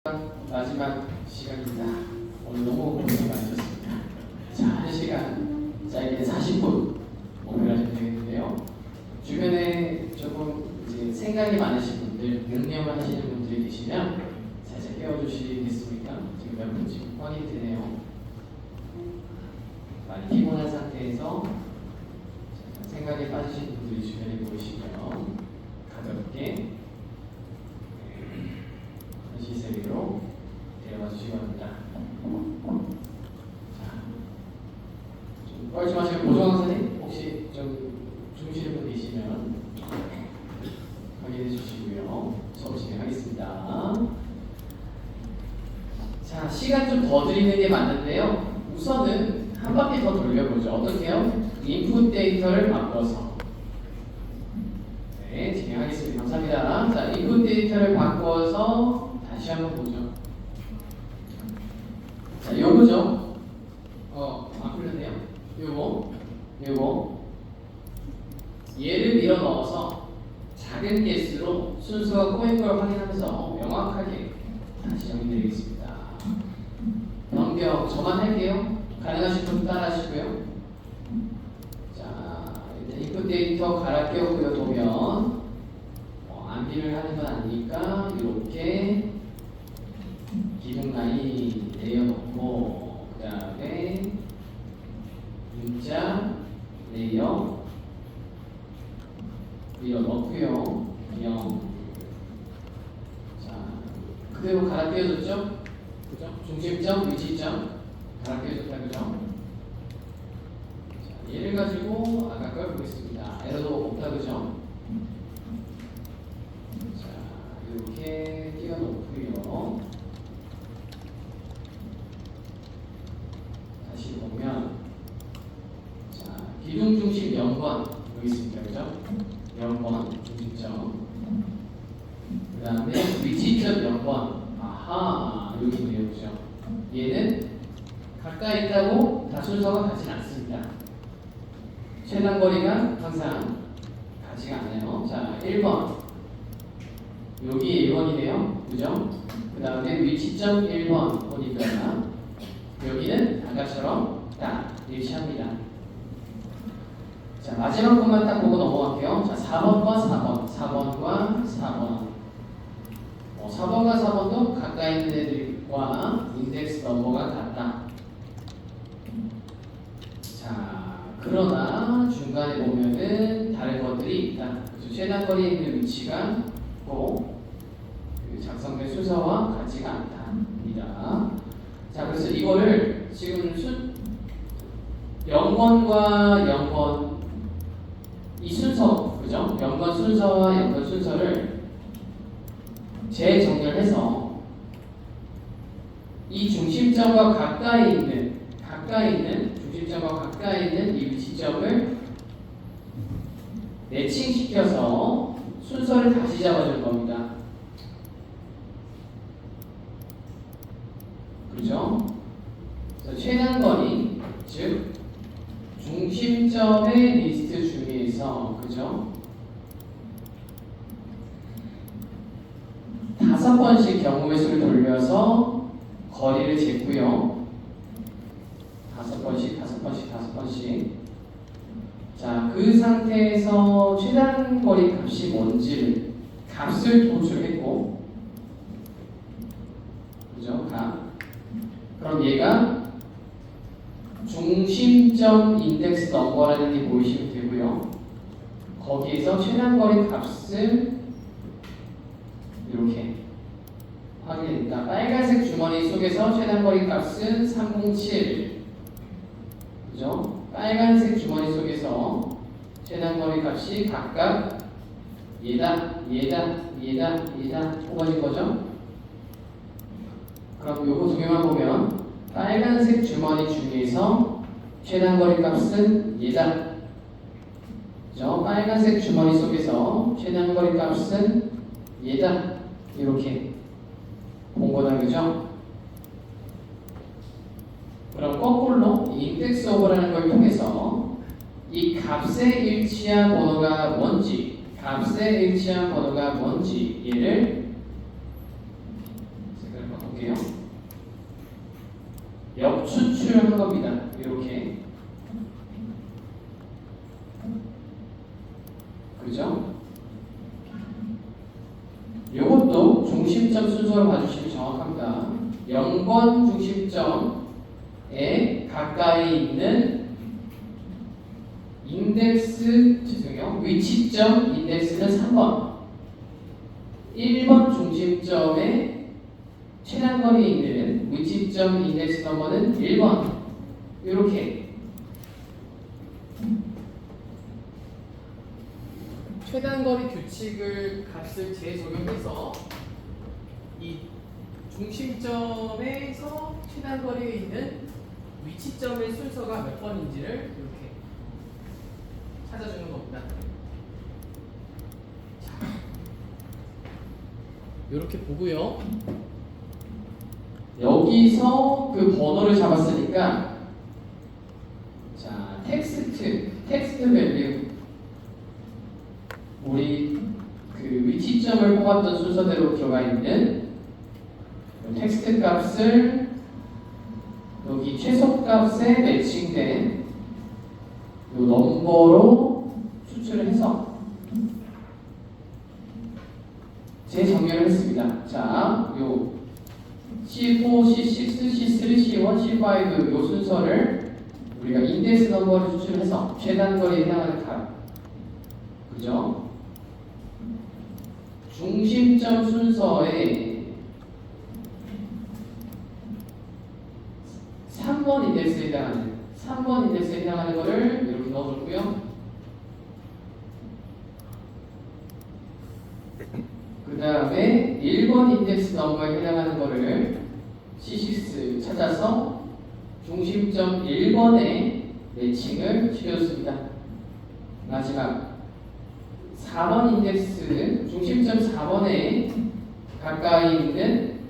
마지막 시간입니다. 오늘 너무 고생 많으셨습니다. 자, 1시간 짧게 40분 목표를 하시면 되겠는데요. 주변에 조금 이제 생각이 많으신 분들, 능력을 하시는 분들이 계시면 살짝 깨워주시겠습니까? 지금 몇 분 지금 확인이 되네요. 많이 피곤한 상태에서 생각에 빠지신 분들이 주변에 보이시면 가볍게 시세로 데려가 주시기 바랍니다. 자, 좀 떨지 마시고 보정 선생님 혹시 좀 주무시는 분 계시면 확인해 주시고요. 수업 진행하겠습니다. 자, 시간 좀 더 드리는 게 맞는데요. 우선은 한 바퀴 더 돌려보죠. 어떻게요? 인풋 데이터를 바꿔서. 네, 진행하겠습니다. 감사합니다. 자, 인풋 데이터를 바꿔서 다시 한번 보죠. 자, 요거죠. 안 풀렸네요. 요거. 얘를 밀어 넣어서 작은 개수로 순서가 꼬인 걸 확인하면서 명확하게 다시 정리드리겠습니다. 넘겨 저만 할게요. 가능하신 분 따라하시고요. 자, 일단 인풋 데이터 갈아 끼웠고요. 도면 암비를 하는 건 아니니까 이렇게 기둥 라인 내려놓고 그 다음에 문자 레이어 밀어넣고요. 0. 자, 그대로 갈아 끼워줬죠? 그죠? 중심점, 위치점 갈아 끼워줬다. 그죠? 자, 얘를 가지고 아까 걸 보겠습니다. 에러도 없다. 그죠? 자, 이렇게 띄워놓고요. 다시 보면, 자, 기둥 중심 0번 여기 있습니다. 그죠? 0번 중심점. 그 다음에 위치점 0번. 아하, 여기 있네요. 그죠? 얘는 가까이 있다고 다 순서가 같지는 않습니다. 최단 거리가 항상 같지가 않아요. 자, 1번. 여기 1번이네요. 그죠? 그 다음에 위치점 1번 보니까 여기는 아까처럼 딱 일치합니다. 자, 마지막 것만 딱 보고 넘어갈게요. 자, 4번과 4번과 4번. 4번과 4번도 가까이 있는 애들과 인덱스 넘버가 같다. 자, 그러나 중간에 보면은 다른 것들이 있다. 그래서 최단 거리에 있는 위치가 꼭 작성된 순서와 같지가 않답니다. 자, 그래서 이거를 지금 0번과 0번 이 순서, 그죠? 0번 순서와 0번 순서를 재정렬해서 이 중심점과 가까이 있는 중심점과 가까이 있는 이 위치점을 매칭시켜서 순서를 다시 잡아줄 겁니다. 그죠? 그래서 최단 거리, 즉 중심점의 리스트 중에서, 그죠? 5번씩 경우의 수를 돌려서 거리를 쟀고요. 5번씩. 자, 그 상태에서 최단 거리 값이 뭔지 값을 도출했고, 그죠? 그럼 얘가 중심점 인덱스 넘버라는 게 보이시면 되고요. 거기에서 최단 거리 값을 이렇게 확인됩니다. 빨간색 주머니 속에서 최단 거리 값은 307. 그죠? 빨간색 주머니 속에서 최단 거리 값이 각각 얘다 뽑아진 거죠? 그럼 요거 두 개만 보면 빨간색 주머니 중에서 최단 거리 값은 얘다. 그죠? 빨간색 주머니 속에서 최단 거리 값은 얘다. 이렇게 본 거다. 그죠? 그럼 거꾸로 인덱스 오버라는 걸 통해서 이 값에 일치한 번호가 뭔지 얘를 색깔 역추출한 겁니다. 이렇게. 그죠? 이것도 중심점 순서로 봐주시면 정확합니다. 0번 중심점에 가까이 있는 위치점 인덱스는 3번. 1번 중심점에 최단거리에 있는 위치점 인덱스 넘버는 1번. 이렇게 최단거리 규칙을 값을 재적용해서 이 중심점에서 최단거리에 있는 위치점의 순서가 몇 번인지를 이렇게 찾아주는 겁니다. 자, 이렇게 보고요. 여기서 그 번호를 잡았으니까 자, 텍스트 밸류 우리 그 위치점을 뽑았던 순서대로 들어가 있는 텍스트 값을 여기 최소값에 매칭된 이 넘버로 추출을 해서 재정렬을 했습니다. 자, 요 C4, C6, C3, C1, C5 요 순서를 우리가 인덱스 넘버를 추출해서 최단거리에 해당하는 값, 그죠? 중심점 순서에 3번 인덱스에 해당하는 거를 이렇게 넣어줬고요. 그 다음에 1번 인덱스 넘버에 해당하는 거를 C6 찾아서 중심점 1번에 매칭을 시켜줬습니다. 마지막 4번 인덱스 중심점 4번에 가까이 있는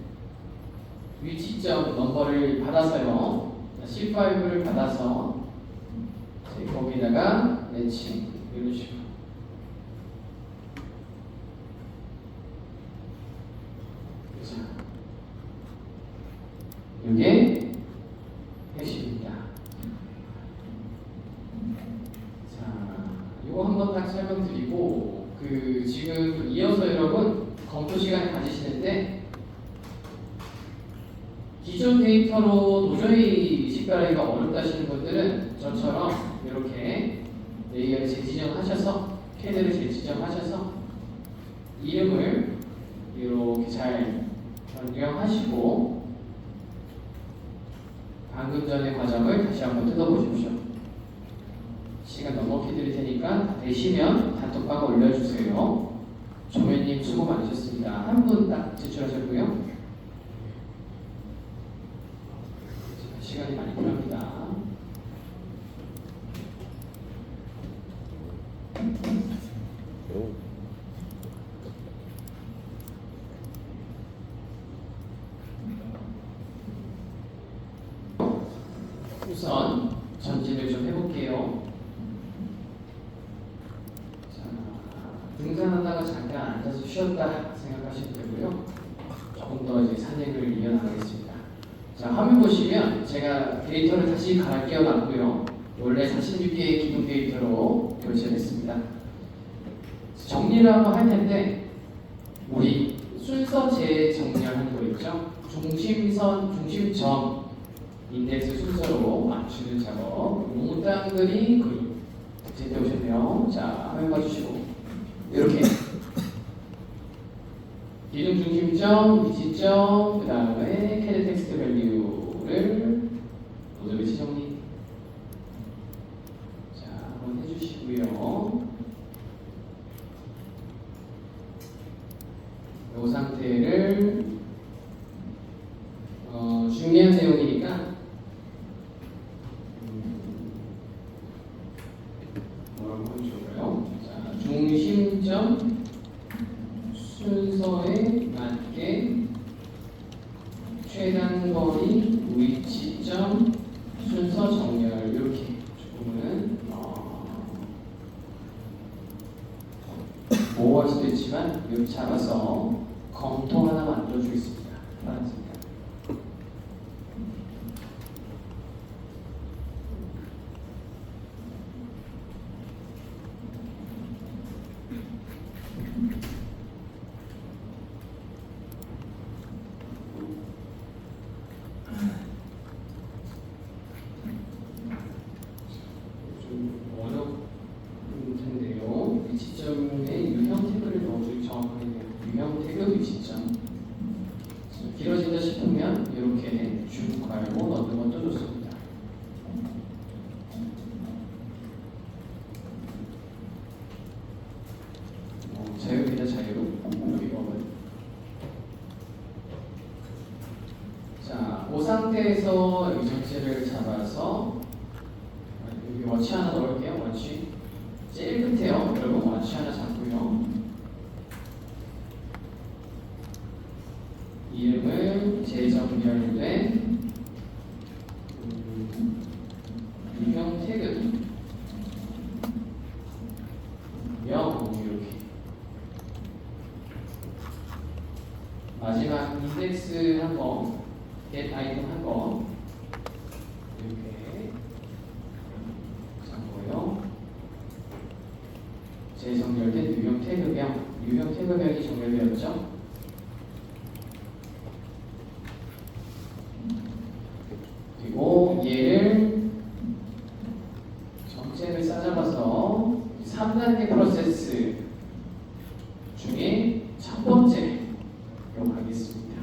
위치점 넘버를 받아서요. C5를 받아서 거기다가 매칭 이런 식으로. 이게 핵심입니다. 자, 이거 한번 딱 설명드리고 지금 이어서 여러분 검토 시간 가지시는데 기존 데이터로 도저히 식별하기가 어렵다시는 분들은 저처럼 이렇게 레이어를 재지정하셔서 캐드를 재지정하셔서 이름을 이렇게 잘 변경하시고 방금 전의 과정을 다시 한번 뜯어보십시오. 시간 넉넉히 드릴 테니까 다 되시면 단톡방 올려주세요. 조매님 수고 많으셨습니다. 한 분 딱 제출하셨고요. 시간이 많이 필요합니다. 우선 전진을 좀 해볼게요. 자, 등산하다가 잠깐 앉아서 쉬었다 생각하시면 되고요. 조금 더 이제 산책을 이어나가겠습니다. 자, 화면 보시면 제가 데이터를 다시 갈아 끼워놨고요. 원래 46개의 기본 데이터로 교체했습니다. 정리를 한번 할 텐데 우리 순서 재정렬하는 거 있죠? 중심점 인덱스 순서로 맞추는 작업. 몽땅들이 제때 오셨네요. 자, 화면 봐주시고 이렇게 기준 중심점, 위치점, 그 다음에 캐드 텍스트 밸류를 모두 위치 정리. 자, 한번 해주시고요. 이 상태를 중요한 내용이니까 뭐라고 하면 좋을까요? 자, 중심점 순서에 맞게 최단거리 위치점 순서 정렬 이렇게 조금은 모호할 수도 있지만 이렇게 잡아서 검토 하나 만들어주겠습니다. 파란색. 길어진다 싶으면 이렇게 쭉 갈고 넣는 것도 좋습니다. 자유입니다. 자유. 이거는. 자, 그 상태에서 이 전체를 잡아서 여기 워치 하나 넣을게요. 워치. 제일 끝에요. 여러분 워치 하나 잡고요. 이름을 재정렬된 유형 태그 0 이렇게 마지막 인덱스 한 거, get 아이템 한 거 이렇게 잡고요. 재정렬된 유형 태그명, 유형 태그명이 정렬되었죠. 그리고 얘를 전체를 싸잡아서 3단계 프로세스 중에 첫 번째로 가겠습니다.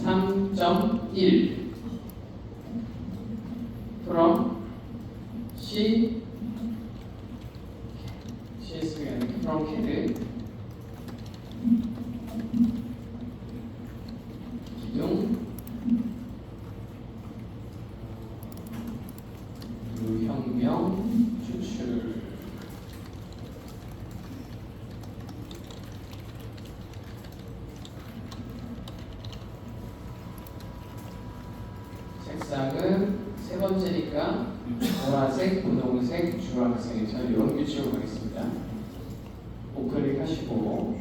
3.1 from CSV가 아니라 from CAD 기둥 유형명 추출 색상은 세 번째니까 보라색, 분홍색, 주황색 저는 이런 규칙으로 가겠습니다. 우클릭 하시고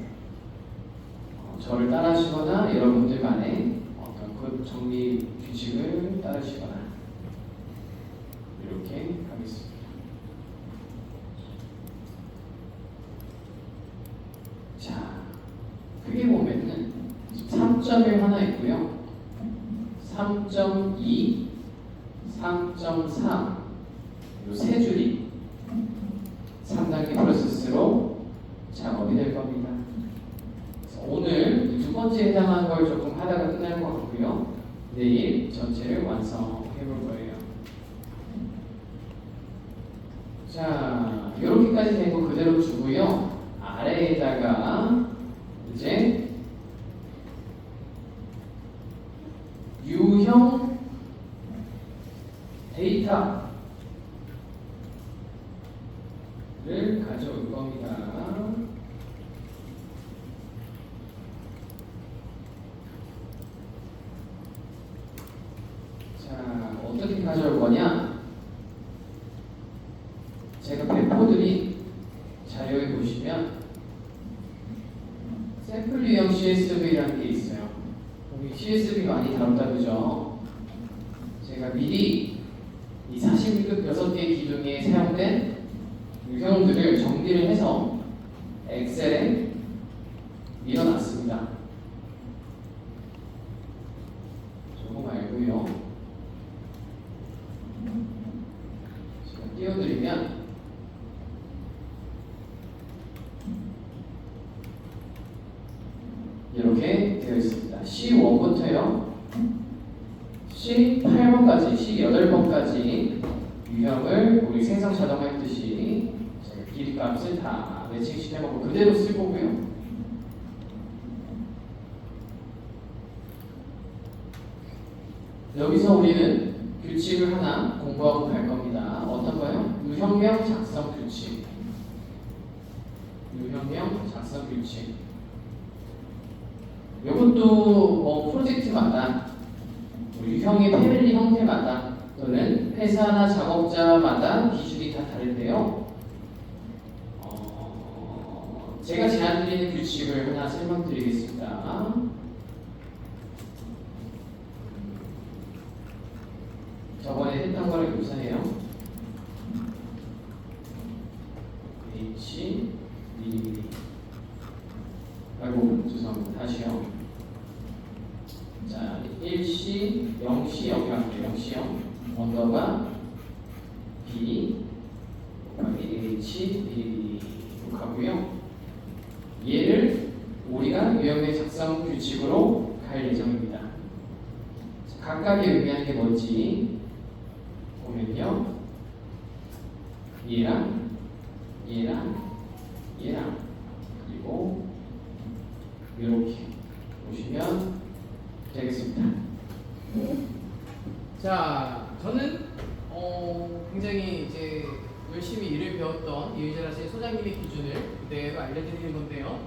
저를 따라하시거나 여러분들만의 어떤 그 정리 규칙을 따르시거나 이렇게 하겠습니다. 자, 크게 보면은 3.1 하나 있고요. 3.2, 3.3 이 세 줄이 3단계 프로세스로 작업이 될 겁니다. 그래서 오늘 이 두 번째 해당하는 걸 조금 하다가 끝날 것 같고요. 내일 전체를 완성해 볼 거예요. 자, 이렇게까지 된 거 그대로 주고요. 아래에다가 이제 유형 데이터를 가져올 겁니다. 자, 어떻게 가져올 거냐? 제가 배포드린 자료에 보시면 샘플 유형 CSV라는 게 있어요. 우리 CSV 많이 다뤘다 그죠? 제가 미리 이 42급 6개의 기둥에 사용된 유형들을 정리를 해서 엑셀에 밀어놨습니다. 조금 알고요. 제가 띄워드리면 이렇게 되어 있습니다. C1부터요. C8번까지, C8번까지 유형을 우리 생성 자동화했듯이 제가 길이 값을 다 매칭시켜놓고 그대로 쓸 거고요. 여기서 우리는 규칙을 하나 공부하고 갈 겁니다. 어떤 거요? 유형명 작성 규칙. 유형명 작성 규칙. 이것도 프로젝트마다 유형의 패밀리 형태마다 또는 회사나 작업자마다 기준이 다 다른데요. 제가 제안드리는 규칙을 하나 설명드리겠습니다. 저번에 했던 거를 유사해요. H, 미리 아이고 죄송합니다. 다시요. 자, 1C, 0C, 0이랍니다. 0C, 0 언더바 B 곱하기 H, B 이렇게 하고요. 얘를 우리가 유형의 작성 규칙으로 갈 예정입니다. 각각의 의미하는 게 뭔지 보면요. 얘랑 얘랑 얘랑 그리고 이렇게 보시면 되겠습니다. 자, 저는 굉장히 이제 열심히 일을 배웠던 이의재라씨 소장님의 기준을 그대로 알려드리는 건데요.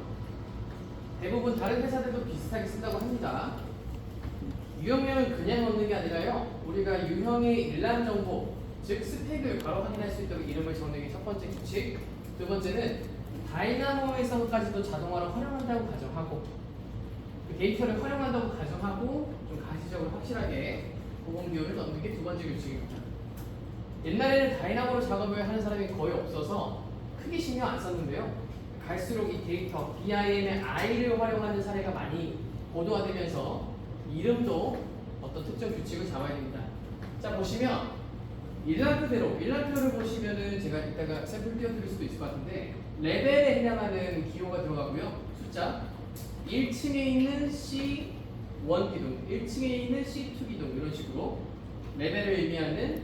대부분 다른 회사들도 비슷하게 쓴다고 합니다. 유형명을 그냥 넣는 게 아니라요. 우리가 유형의 일覧 정보, 즉 스펙을 바로 확인할 수 있도록 이름을 적는 게 첫 번째 규칙. 두 번째는 다이나모에서까지도 자동화를 활용한다고 가정하고 그 데이터를 활용한다고 가정하고 좀 가시적으로 확실하게 보건 기호를 넣는 게 두 번째 규칙입니다. 옛날에는 다이나모로 작업을 하는 사람이 거의 없어서 크게 신경 안 썼는데요. 갈수록 이 데이터 BIM의 I를 활용하는 사례가 많이 보도화되면서 이름도 어떤 특정 규칙을 잡아야 됩니다. 자, 보시면 일란표를 보시면은 제가 이따가 샘플 띄워드릴 수도 있을 것 같은데 레벨에 해당하는 기호가 들어가고요. 숫자 1층에 있는 C1 기둥, 1층에 있는 C2 기둥 이런 식으로 레벨을 의미하는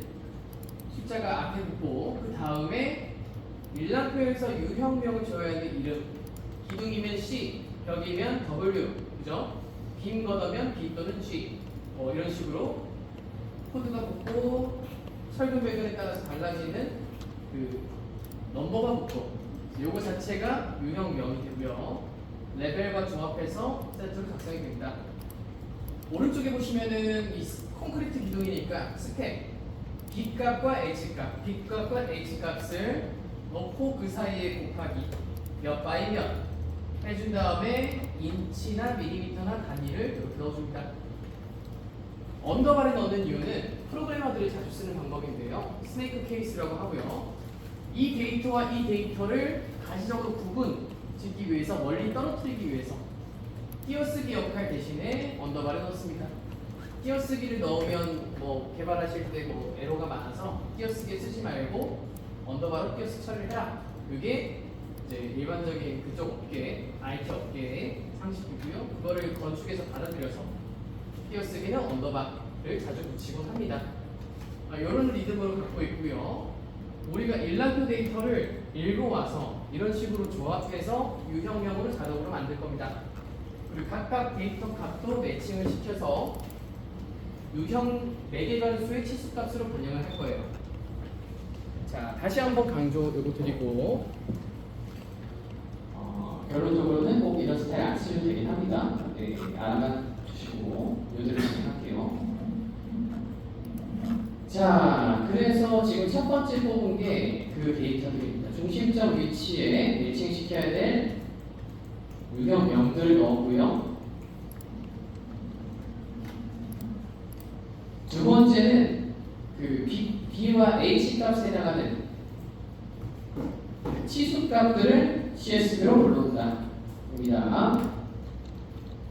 숫자가 앞에 붙고 그 다음에 일란표에서 유형명을 줘야 하는 이름 기둥이면 C, 벽이면 W, 그죠? 빔 걷어면 B 또는 G 이런 식으로 코드가 붙고 설계 배경에 따라서 달라지는 그 넘버가 붙고 요거 자체가 유형명이 되고요. 레벨과 조합해서 세트로 작성이 됩니다. 오른쪽에 보시면은 이 콘크리트 기둥이니까 스펙 B값과 H값, B값과 H값을 넣고 그 사이에 곱하기 몇 바이 몇 해준 다음에 인치나 밀리미터나 단위를 이렇게 넣어줍니다. 언더바를 넣는 이유는 프로그래머들이 자주 쓰는 방법인데요. 스네이크 케이스라고 하고요. 이 데이터와 이 데이터를 가시적으로 구분 짓기 위해서 멀리 떨어뜨리기 위해서 띄어쓰기 역할 대신에 언더바를 넣습니다. 띄어쓰기를 넣으면 뭐 개발하실 때 뭐 에러가 많아서 띄어쓰기 쓰지 말고 언더바로 띄어쓰기 처리를 해라. 이게 이제 일반적인 그쪽 업계, IT 업계의 상식이고요. 그거를 건축에서 받아들여서 띄어쓰기는 언더바를 자주 붙이곤 합니다. 이런 리듬을 갖고 있고요. 우리가 일란표 데이터를 읽어와서 이런 식으로 조합해서 유형명으로 자동으로 만들 겁니다. 그리고 각각 데이터 값도 매칭을 시켜서 유형 매개변수의 치수값으로 변형을 할 거예요. 자, 다시 한번 강조 요거 드리고 결론적으로는 꼭 이런 스타일 안 쓰셔도 되긴 합니다. 네, 알아만 주시고 요대로 진행할게요. 자, 그래서 지금 첫 번째 뽑은 게 그 데이터들입니다. 중심점 위치에 매칭시켜야 될 유형명들을 넣었고요. 두 번째는 그 B와 H 값에 해당하는 치수 값들을 CSV로 불러온다. 입니다.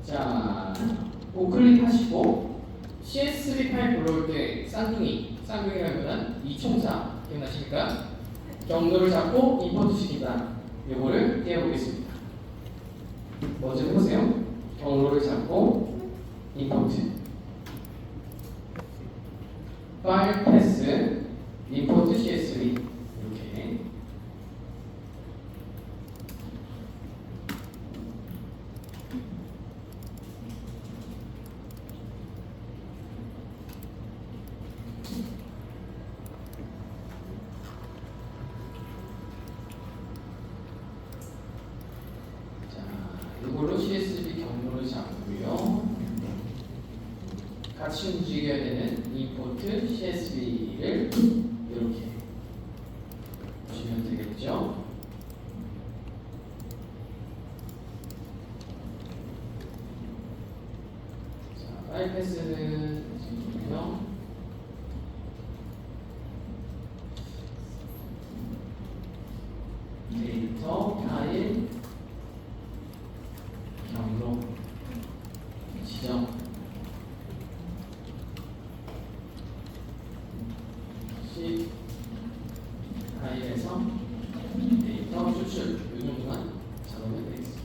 자, 우클릭하시고 CSV 파일 불러올 때 쌍둥이라기보다는 이총사 기억나십니까? 경로를 잡고 임포트 시키다. 요거를 떼어보겠습니다. 먼저 해보세요. 경로를 잡고 임포트 파일 패스 임포트 CSV 이렇게 이걸로 CSV 경로를 잡고요. 같이 움직여야 되는 import CSV를 이렇게 보시면 되겠죠. 자, 파일 패스는 지금요. 데이터 파일 경로 지정 C 파일에서 데이터 추출 이 정도만 작업을 되겠습니다.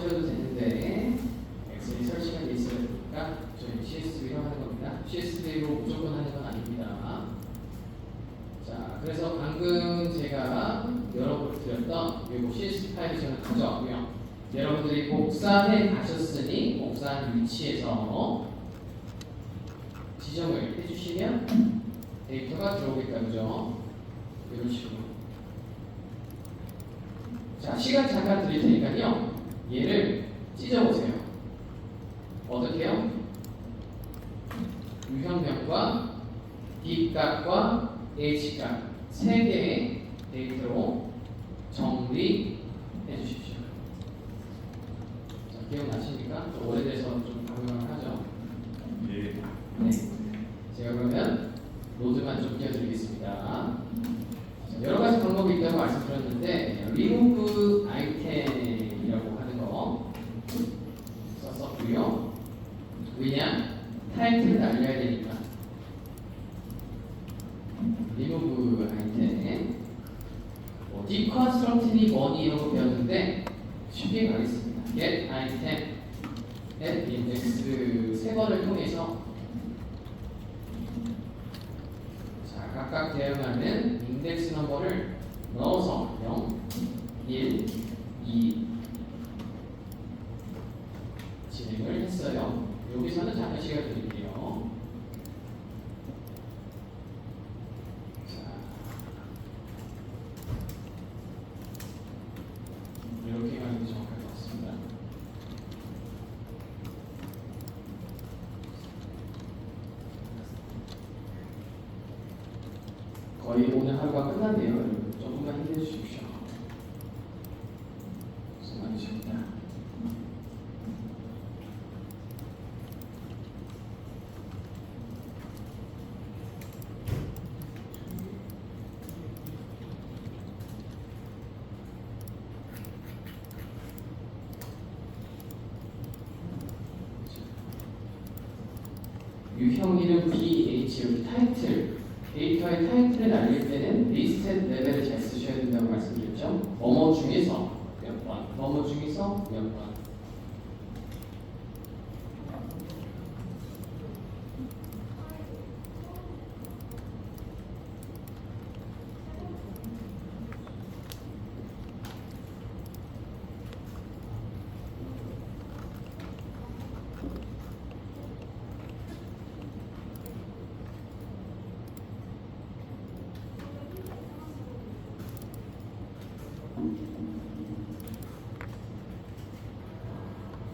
하셔도 되는데 엑셀이 설치가 돼 있으니까 저희 CSV로 하는 겁니다. CSV로 무조건 하는 건 아닙니다. 자, 그래서 방금 제가 여러분을 드렸던 이 CSV 파일을 저는 가져왔고요. 여러분들이 복사해 가셨으니 복사한 위치에서 지정을 해주시면 데이터가 들어오겠다, 그죠? 이런 식으로. 자, 시간 잠깐 드릴 테니까요. 얘를 찢어보세요. 어떻게요? 유형명과 D값과 H값 세 개의 데이터로 정리해 주십시오. 자, 기억나십니까? 좀 오래돼서 좀 가물가물하죠? 예. 네. 제가 그러면 로드만 좀 띄워드리겠습니다. 자, 여러 가지 방법이 있다고 말씀드렸는데 remove item이라고 하는 거 썼었고요. 왜냐? 타이틀을 날려야 되니까. remove item, deconstruct니 뭐니 이런 거 배웠는데 쉽게 가겠습니다. get item, add index 세 번을 통해서 자, 각각 대응하는 인덱스 넘버를 넣어서 0, 1, 2 진행을 했어요. 여기서는 잠깐 시간 드릴게요. 자, 이렇게 가는 게 정확할 것 같습니다. 거의 오늘 하루가 끝났네요. 여러분. 조금만 힘내주십시오. 수고 많으십니다. 유형 이름 BH 여기 타이틀 데이터의 타이틀을 날릴 때는 리스트 레벨을 잘 쓰셔야 된다고 말씀드렸죠. 뭐뭐 중에서 몇 번, 뭐뭐 중에서 몇 번.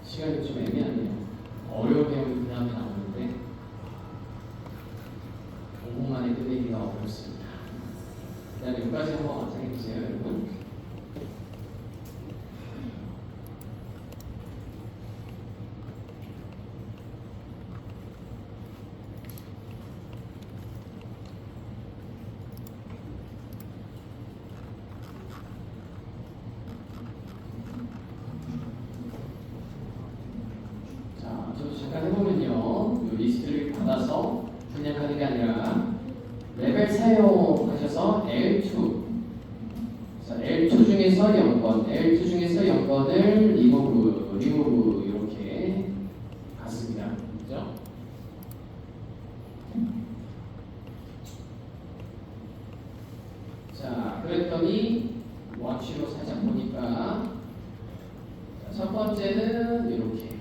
시간이 좀 애매하네요. 어려운 내용이 그 다음에 나오는데 5분 만에 끝내기가 어렵습니다. 일단 여기까지 한번 완성해주세요, 여러분. 저도 잠깐 해보면요. 이 리스트를 받아서 그냥 하는 게 아니라 레벨 사용하셔서 L2 자, L2 중에서 0번, L2 중에서 0번을 remove 이렇게 갔습니다. 그죠? 자, 그랬더니 워치로 살짝 보니까 자, 첫 번째는 이렇게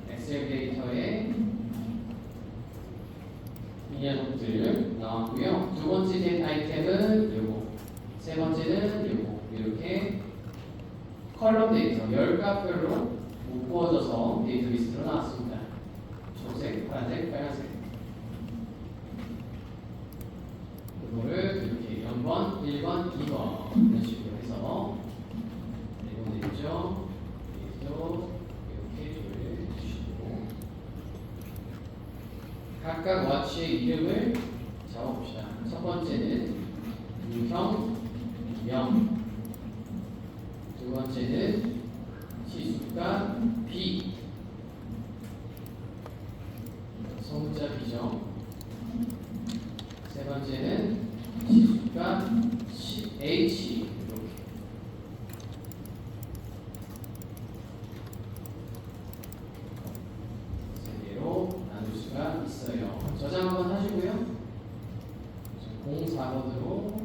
엑셀 데이터에 이 녀석들 나왔고요. 두 번째 된 아이템은 요거, 세 번째는 요거 이렇게 컬럼 데이터 10값별로 묶어져서 데이터 리스트로 나왔습니다. 초록색, 파란색, 빨간색 이거를 이렇게 0번, 1번, 2번 이런 식으로 해서 내보면 되겠죠. 각각 워치의 이름을 적어봅시다. 첫 번째는 유형, 명. 두 번째는 지수가 B. 소문자 B죠. 세 번째는 지수가 H. 이렇게. 04번으로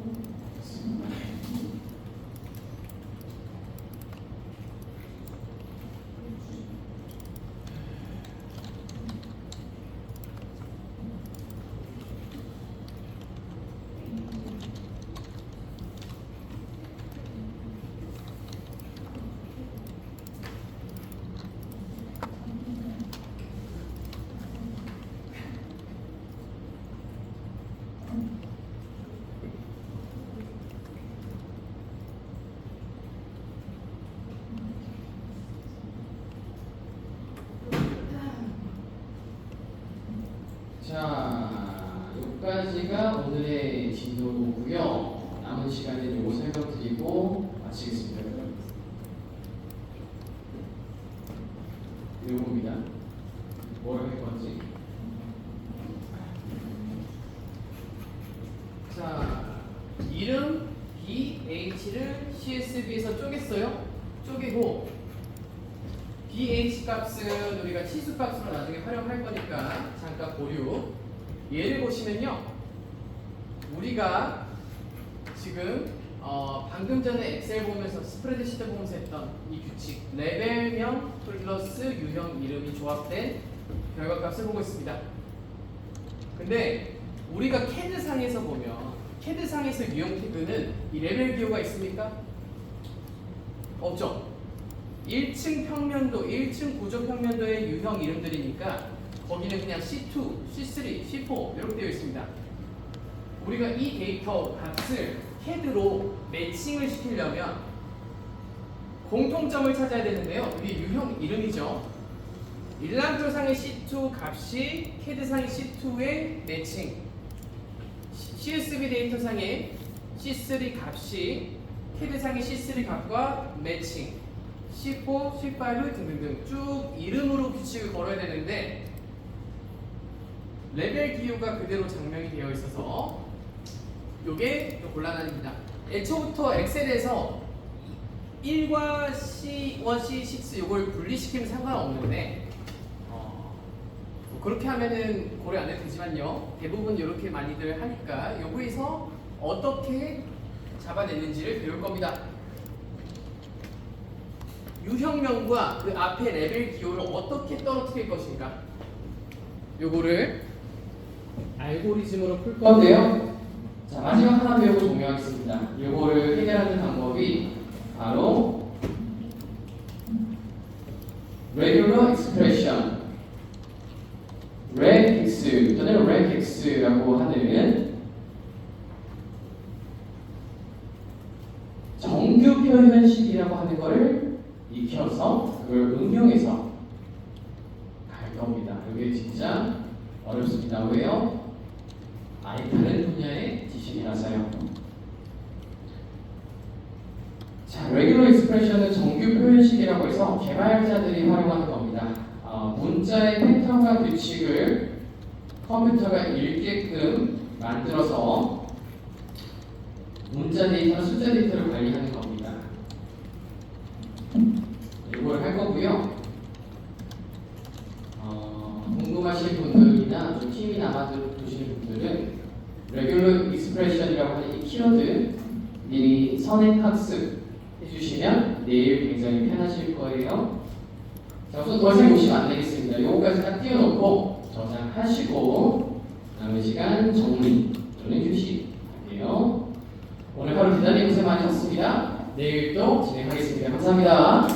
자, 여기까지가 오늘의 진도고요. 남은 시간에 요거 설명드리고 마치겠습니다. 요겁니다. 뭐라고 할 건지. 자, 이름 BH를 CSV에서 쪼갰어요. 쪼개고 BH 값은 우리가 치수 값으로 나중에 활용할 거니까 잠깐 보류. 예를 보시면요, 우리가 지금 방금 전에 엑셀 보면서 스프레드시트 보면서 했던 이 규칙 레벨명 플러스 유형 이름이 조합된 결과값을 보고 있습니다. 근데 우리가 캐드상에서 보면 캐드상에서 유형 태그는 이 레벨 기호가 있습니까? 없죠. 1층 평면도, 1층 구조 평면도의 유형 이름들이니까 거기는 그냥 C2, C3, C4 이렇게 되어 있습니다. 우리가 이 데이터 값을 CAD로 매칭을 시키려면 공통점을 찾아야 되는데요. 이게 유형 이름이죠. 일람표상의 C2 값이 CAD상의 C2의 매칭, CSV 데이터상의 C3 값이 CAD상의 C3 값과 매칭, C4, C5 등등등 쭉 이름으로 규칙을 걸어야 되는데 레벨 기호가 그대로 장명이 되어 있어서 이게 좀 곤란합니다. 애초부터 엑셀에서 1과 C1, C6 이걸 분리시키면 상관없는데 뭐 그렇게 하면은 고려 안 해도 되지만요. 대부분 이렇게 많이들 하니까 여기에서 어떻게 잡아냈는지를 배울 겁니다. 유형명과 그 앞에 레벨 기호를 어떻게 떨어뜨릴 것인가, 요거를 알고리즘으로 풀 건데요. 자, 마지막 하나 배우고 종료하겠습니다. 요거를 해결하는 방법이 바로 regular expression, regx 또는 regx라고 하는 정규 표현식이라고 하는 거를 익혀서 그걸 응용해서 갈 겁니다. 이게 진짜 어렵습니다. 왜요? 아예 다른 분야의 지식이라서요. 자, regular expression은 정규 표현식이라고 해서 개발자들이 활용하는 겁니다. 문자의 패턴과 규칙을 컴퓨터가 읽게끔 만들어서 문자 데이터나 숫자 데이터를 관리하는 겁니다. 이걸 할 거고요. 궁금하신 분들이나 좀 힘이 남아두시는 분들은 regular expression이라고 하는 이 키워드 미리 선행 학습 해주시면 내일 굉장히 편하실 거예요. 자, 우선 더 이상 보시면 안 되겠습니다. 요거까지 딱 띄워놓고 저장하시고 남은 시간 정리 또는 휴식할게요. 오늘 하루 기다리고 고생 많으셨습니다. 내일 또 진행하겠습니다. 감사합니다.